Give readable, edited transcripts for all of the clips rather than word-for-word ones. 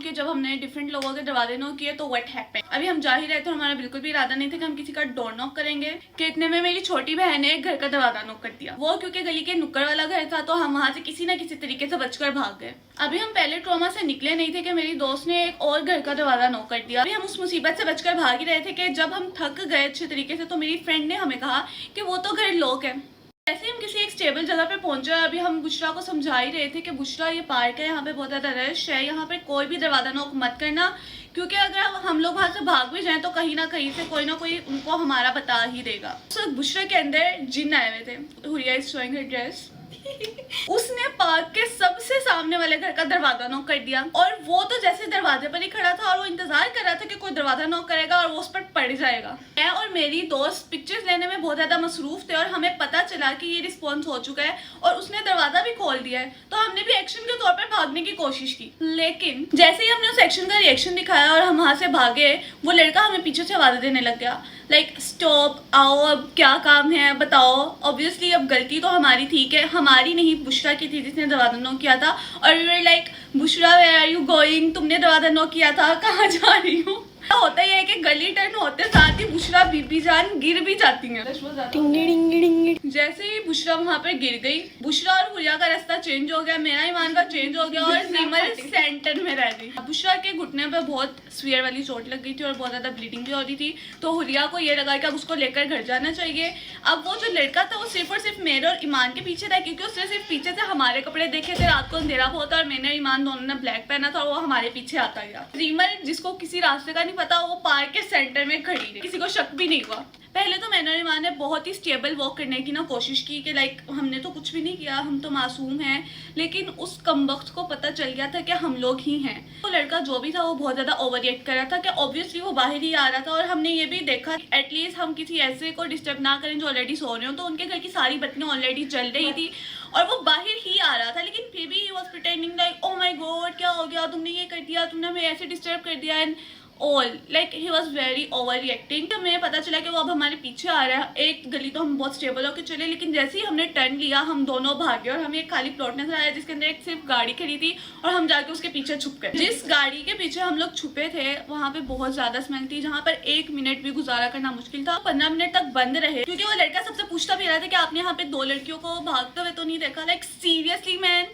कि जब हमने डिफरेंट लोगों के दरवाजे नॉक किए तो व्हाट हैपेंड। अभी हम जा ही रहे थे, हमारा बिल्कुल भी इरादा नहीं था कि हम किसी का डोर नॉक करेंगे कि इतने में मेरी छोटी बहन ने घर का दरवाजा नॉक कर दिया। वो क्योंकि गली के नुक्कड़ वाला घर था तो हम वहां से किसी ना किसी तरीके से बचकर भाग गए। अभी हम पहले ट्रॉमा से निकले नहीं थे कि मेरी दोस्त ने एक और घर का दरवाजा नॉक कर दिया। अभी हम उस मुसीबत से बचकर भाग ही रहे थे कि जब हम थक गए अच्छे तरीके से तो मेरी फ्रेंड ने हमें कहा कि वो तो घर लॉक है। ऐसे हम किसी एक स्टेबल जगह पे पहुंचे। अभी हम बुशरा को समझा ही रहे थे कि बुशरा ये पार्क है, यहाँ पे बहुत ज्यादा रश है, यहाँ पे कोई भी दरवाजा नॉक मत करना, क्योंकि अगर हम लोग वहां से भाग भी जाएं तो कहीं ना कहीं से कोई ना कोई उनको हमारा बता ही देगा। तो बुशरा के अंदर जिन आए हुए थे। Huriya is showing her dress. उसने पार्क के सबसे सामने वाले घर का दरवाजा नॉक कर दिया और वो तो जैसे दरवाजे पर ही खड़ा था और वो इंतजार कर रहा था कि कोई दरवाजा नॉक करेगा और वो उस पर पड़ जाएगा। मैं और मेरी दोस्त पिक्चर्स लेने में बहुत ज्यादा मसरूफ थे और हमें पता चला कि ये रिस्पॉन्स हो चुका है और उसने दरवाजा भी खोल दिया है, तो हमने भी एक्शन के तौर पर भागने की कोशिश की। लेकिन जैसे ही हमने उस एक्शन का रिएक्शन दिखाया और हम वहां से भागे, वो लड़का हमें पीछे से आवाज देने लग गया, लाइक स्टॉप, आओ, अब क्या काम है बताओ। ऑब्वियसली अब गलती तो हमारी थी कि हमारी नहीं, बुशरा की थी जिसने दरवाजा नॉक किया था। और we were like, Bushra where are you going, तुमने दरवाजा नॉक किया था, कहाँ जा रही हो। होता ही है कि गली टर्न होते साथ ही बुशरा बीबी जान गिर भी जाती हैं। जैसे ही बुशरा वहां पर गिर गई, बुशरा और हुरिया का रास्ता चेंज हो गया, मेरा ईमान का चेंज हो गया और रीमल सेंटर में रह गई। बुशरा के घुटने पे बहुत स्वीयर वाली चोट लग गई थी और बहुत ज्यादा ब्लीडिंग भी हो रही थी, तो हुरिया को ये लगा कि अब उसको लेकर घर जाना चाहिए। अब वो जो लड़का था वो सिर्फ और सिर्फ मेरे और ईमान के पीछे था, क्योंकि उसने सिर्फ पीछे से हमारे कपड़े देखे थे, रात को अंधेरा बहुत था और मैंने ईमान दोनों ने ब्लैक पहना था और वो हमारे पीछे आता गया। रीमल जिसको किसी रास्ते का नहीं पता, वो पार्क के सेंटर में खड़ी रही, किसी को शक भी नहीं हुआ। पहले तो मैंने और ईमान ने बहुत ही स्टेबल वॉक करने की ना कोशिश की कि लाइक हमने तो कुछ भी नहीं किया, हम तो मासूम हैं, लेकिन उस कमबख्त को पता चल गया था कि हम लोग ही हैं। तो लड़का जो भी था वो बहुत ज्यादा ओवर रिएक्ट कर रहा था कि ऑब्वियसली वो बाहर ही आ रहा था और हमने ये भी देखा एटलीस्ट हम किसी ऐसे को डिस्टर्ब ना करें जो ऑलरेडी सो रहे हो। तो उनके घर की सारी बत्तियां ऑलरेडी जल रही थी और वो बाहर ही आ रहा था, लेकिन फिर भी he was pretending like oh my God क्या हो गया, तुमने ये कर दिया, तुमने हमें ऐसे डिस्टर्ब कर दिया and all, like he was very over reacting. तो हमें पता चला कि वो अब हमारे पीछे आ रहा है। एक गली तो हम बहुत स्टेबल होकर चले, लेकिन जैसे ही हमने टर्न लिया हम दोनों भागे और हमें एक खाली प्लॉट नजर आया जिसके अंदर एक सिर्फ गाड़ी खड़ी थी और हम जाके उसके पीछे छुप गए। जिस गाड़ी के पीछे हम लोग छुपे थे वहां पे बहुत ज्यादा स्मेल थी, जहाँ पर 1 मिनट भी गुजारा करना मुश्किल था। 15 मिनट तक बंद रहे क्योंकि वो लड़का सबसे पूछता भी रहा था कि आपने यहाँ पे 2 लड़कियों को भागते हुए तो नहीं देखा। Like seriously man,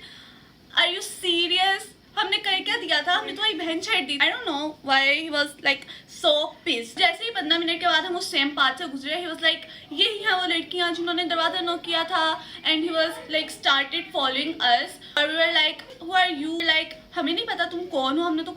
are you serious? हमने कर क्या दिया था? हमने तुम्हारी बहन छेड़ दी। I don't know why he was like so pissed. जैसे ही 15 मिनट के बाद हम उस सेम पाथ से गुजरे, ही वाज लाइक यही है वो लड़कियां जिन्होंने दरवाजा नॉक किया था and he was like started following us और we were like who are you, like हमें नहीं पता तुम कौन हो, हमने तो